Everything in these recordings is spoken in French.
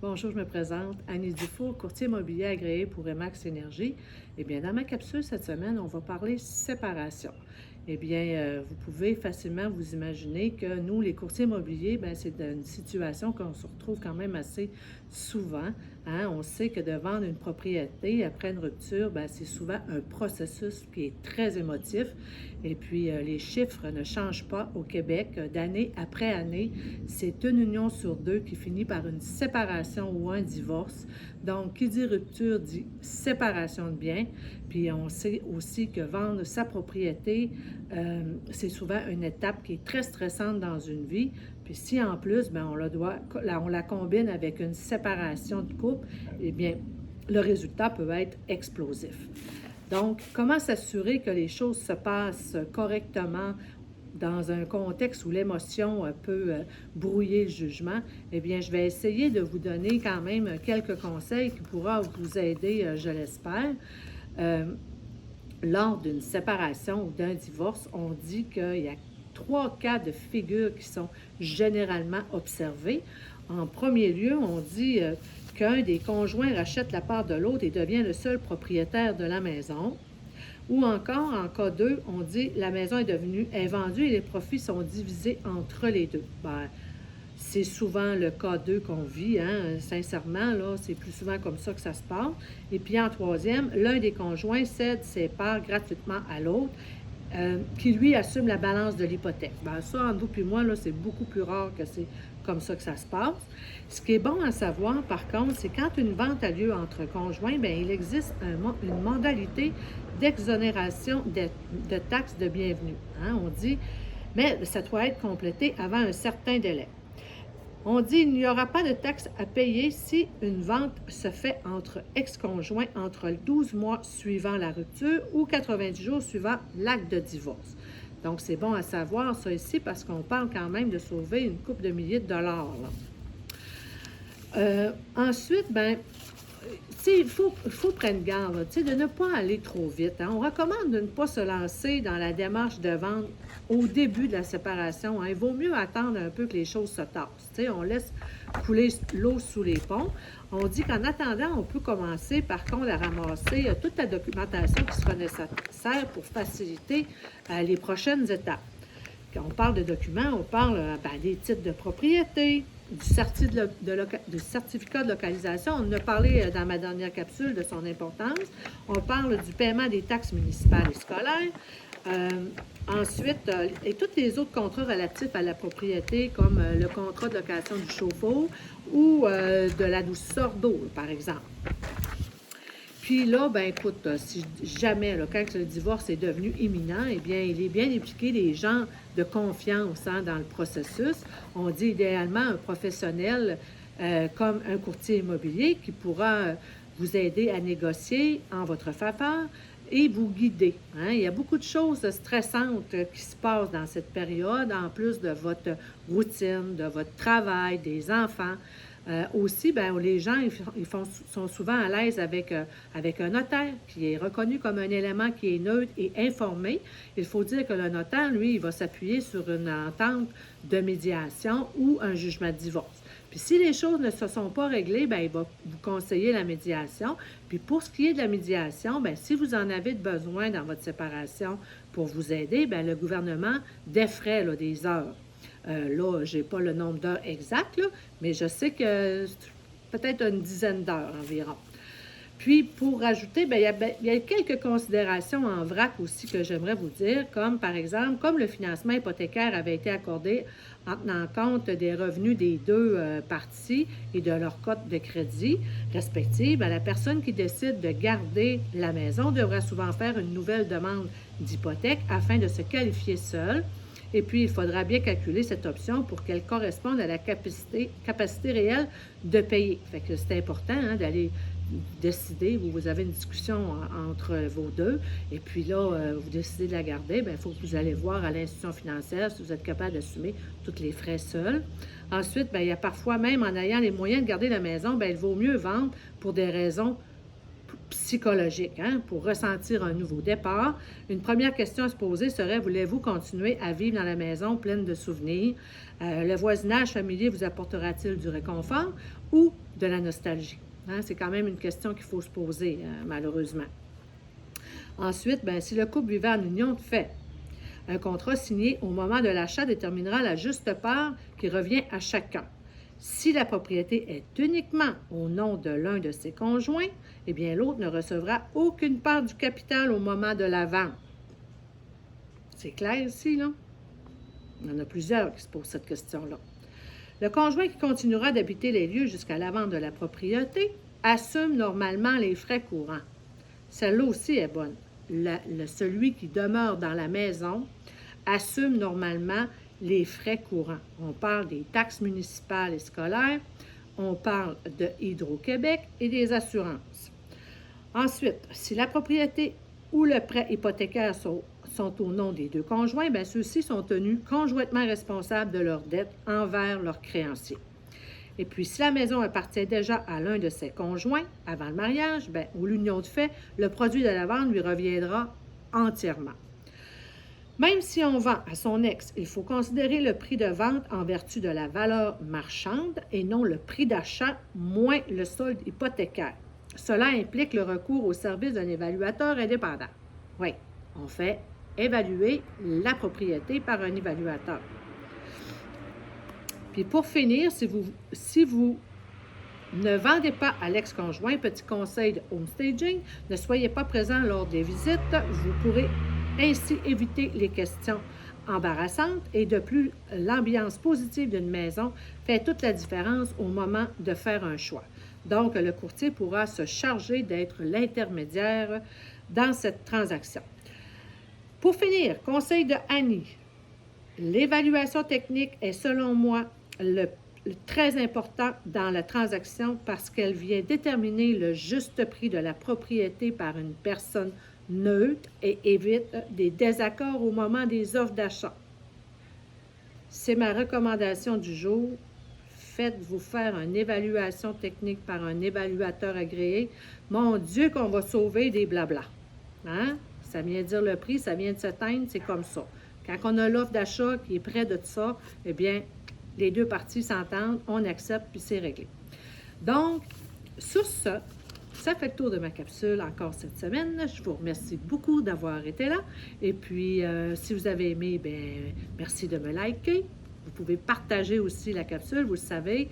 Bonjour, je me présente. Annie Dufour, courtier immobilier agréé pour Remax Énergie. Eh bien, dans ma capsule cette semaine, on va parler séparation. Eh bien, vous pouvez facilement vous imaginer que nous, les courtiers immobiliers, bien, c'est une situation qu'on se retrouve quand même assez souvent. Hein. On sait que de vendre une propriété après une rupture, bien, c'est souvent un processus qui est très émotif. Et puis, les chiffres ne changent pas au Québec d'année après année. C'est une union sur deux qui finit par une séparation ou un divorce. Donc, qui dit rupture dit séparation de biens. Puis, on sait aussi que vendre sa propriété, c'est souvent une étape qui est très stressante dans une vie. Puis, si en plus, bien, on la combine avec une séparation de couple, eh bien, le résultat peut être explosif. Donc, comment s'assurer que les choses se passent correctement dans un contexte où l'émotion peut brouiller le jugement? Eh bien, je vais essayer de vous donner quand même quelques conseils qui pourront vous aider, je l'espère. Lors d'une séparation ou d'un divorce, on dit qu'il y a 3 cas de figure qui sont généralement observés. En premier lieu, on dit qu'un des conjoints rachète la part de l'autre et devient le seul propriétaire de la maison. Ou encore, en cas 2, on dit la maison est vendue et les profits sont divisés entre les deux. Ben, c'est souvent le cas 2 qu'on vit, hein? Sincèrement, là, c'est plus souvent comme ça que ça se passe. Et puis en troisième, l'un des conjoints cède ses parts gratuitement à l'autre, qui lui assume la balance de l'hypothèque. Ben, ça, entre vous et moi, là, c'est beaucoup plus rare que c'est comme ça que ça se passe. Ce qui est bon à savoir, par contre, c'est quand une vente a lieu entre conjoints, bien, il existe une modalité d'exonération de taxes de bienvenue. Hein? On dit, mais ça doit être complété avant un certain délai. On dit qu'il n'y aura pas de taxes à payer si une vente se fait entre ex-conjoints entre le 12 mois suivant la rupture ou 90 jours suivant l'acte de divorce. Donc, c'est bon à savoir ça ici parce qu'on parle quand même de sauver une couple de milliers de dollars. Ensuite, ben, il faut prendre garde de ne pas aller trop vite. Hein. On recommande de ne pas se lancer dans la démarche de vente au début de la séparation. Hein. Il vaut mieux attendre un peu que les choses se tassent. On laisse couler l'eau sous les ponts. On dit qu'en attendant, on peut commencer par contre à ramasser toute la documentation qui sera nécessaire pour faciliter les prochaines étapes. Quand on parle de documents, on parle des titres de propriété, du certificat de localisation. On en a parlé dans ma dernière capsule de son importance. On parle du paiement des taxes municipales et scolaires. Ensuite, et tous les autres contrats relatifs à la propriété, comme le contrat de location du chauffe-eau ou de la douceur d'eau, par exemple. Puis là, ben écoute, si jamais, là, quand le divorce est devenu imminent, eh bien, il est bien impliqué des gens de confiance dans le processus. On dit idéalement un professionnel comme un courtier immobilier qui pourra vous aider à négocier en votre faveur et vous guider. Hein? Il y a beaucoup de choses stressantes qui se passent dans cette période, en plus de votre routine, de votre travail, des enfants. Aussi, bien, les gens sont souvent à l'aise avec un notaire qui est reconnu comme un élément qui est neutre et informé. Il faut dire que le notaire, lui, il va s'appuyer sur une entente de médiation ou un jugement de divorce. Puis si les choses ne se sont pas réglées, bien, il va vous conseiller la médiation. Puis pour ce qui est de la médiation, bien, si vous en avez besoin dans votre séparation pour vous aider, bien, le gouvernement défraie là, des heures. Là, je n'ai pas le nombre d'heures exact, là, mais je sais que c'est peut-être une dizaine d'heures environ. Puis, pour rajouter, bien, il y a quelques considérations en vrac aussi que j'aimerais vous dire, comme par exemple, comme le financement hypothécaire avait été accordé en tenant compte des revenus des deux parties et de leur cote de crédit respective, bien, la personne qui décide de garder la maison devra souvent faire une nouvelle demande d'hypothèque afin de se qualifier seule. Et puis, il faudra bien calculer cette option pour qu'elle corresponde à la capacité réelle de payer. Fait que c'est important d'aller décider, vous avez une discussion entre vos deux, et puis là, vous décidez de la garder, bien, il faut que vous allez voir à l'institution financière si vous êtes capable d'assumer tous les frais seuls. Ensuite, bien, il y a parfois, même en ayant les moyens de garder la maison, bien, il vaut mieux vendre pour des raisons psychologique, hein, pour ressentir un nouveau départ. Une première question à se poser serait: voulez-vous continuer à vivre dans la maison pleine de souvenirs? Le voisinage familier vous apportera-t-il du réconfort ou de la nostalgie? Hein, c'est quand même une question qu'il faut se poser, malheureusement. Ensuite, bien, si le couple vivait en union de fait, un contrat signé au moment de l'achat déterminera la juste part qui revient à chacun. Si la propriété est uniquement au nom de l'un de ses conjoints, eh bien l'autre ne recevra aucune part du capital au moment de la vente. C'est clair ici, là? Il y en a plusieurs qui se posent cette question-là. Le conjoint qui continuera d'habiter les lieux jusqu'à la vente de la propriété assume normalement les frais courants. Celle-là aussi est bonne. Celui qui demeure dans la maison assume normalement les frais courants. On parle des taxes municipales et scolaires, on parle de Hydro-Québec et des assurances. Ensuite, si la propriété ou le prêt hypothécaire sont au nom des deux conjoints, bien ceux-ci sont tenus conjointement responsables de leurs dettes envers leurs créanciers. Et puis, si la maison appartient déjà à l'un de ses conjoints avant le mariage, bien, ou l'union de fait, le produit de la vente lui reviendra entièrement. Même si on vend à son ex, il faut considérer le prix de vente en vertu de la valeur marchande et non le prix d'achat moins le solde hypothécaire. Cela implique le recours au service d'un évaluateur indépendant. Oui, on fait évaluer la propriété par un évaluateur. Puis pour finir, si vous ne vendez pas à l'ex-conjoint, petit conseil de homestaging, ne soyez pas présent lors des visites. Vous pourrez ainsi éviter les questions embarrassantes et de plus, l'ambiance positive d'une maison fait toute la différence au moment de faire un choix. Donc, le courtier pourra se charger d'être l'intermédiaire dans cette transaction. Pour finir, conseil de Annie, l'évaluation technique est selon moi très important dans la transaction parce qu'elle vient déterminer le juste prix de la propriété par une personne neutre et évite des désaccords au moment des offres d'achat. C'est ma recommandation du jour. Faites-vous faire une évaluation technique par un évaluateur agréé. Mon Dieu, qu'on va sauver des blablas. Hein? Ça vient dire le prix, ça vient de s'éteindre, c'est comme ça. Quand on a l'offre d'achat qui est près de tout ça, eh bien, les deux parties s'entendent, on accepte, puis c'est réglé. Donc, sur ça fait le tour de ma capsule encore cette semaine. Je vous remercie beaucoup d'avoir été là. Et puis, si vous avez aimé, bien, merci de me liker. Vous pouvez partager aussi la capsule, vous le savez.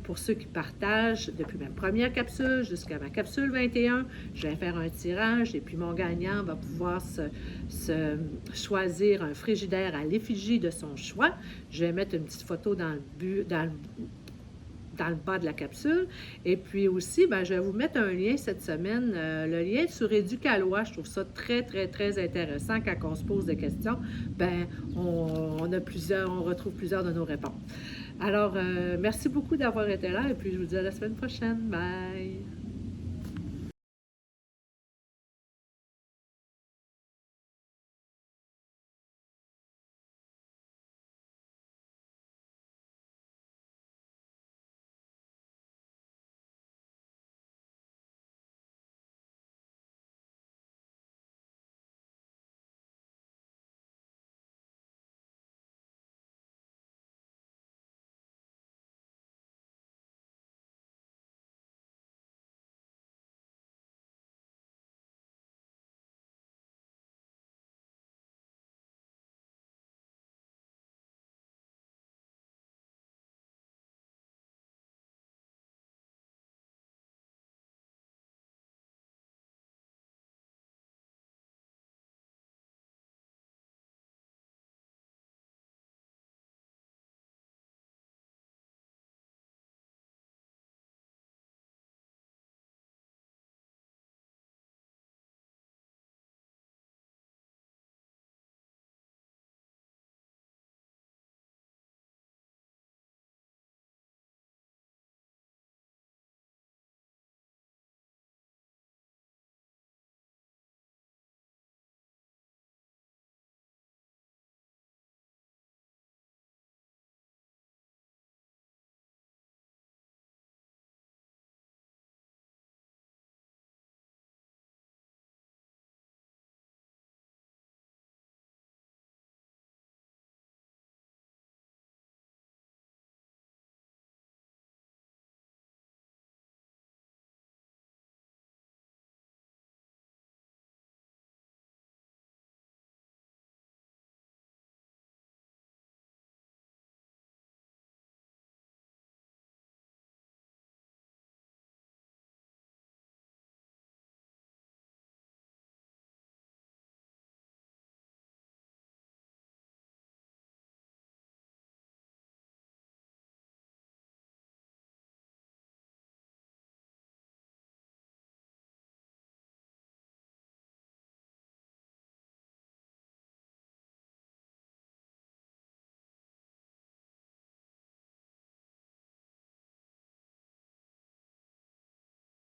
Pour ceux qui partagent depuis ma première capsule jusqu'à ma capsule 21, je vais faire un tirage et puis mon gagnant va pouvoir se choisir un frigidaire à l'effigie de son choix. Je vais mettre une petite photo dans le bas de la capsule. Et puis aussi, bien, je vais vous mettre un lien cette semaine, le lien sur Éducalois. Je trouve ça très, très, très intéressant quand on se pose des questions. Bien, on retrouve plusieurs de nos réponses. Alors, merci beaucoup d'avoir été là et puis je vous dis à la semaine prochaine. Bye!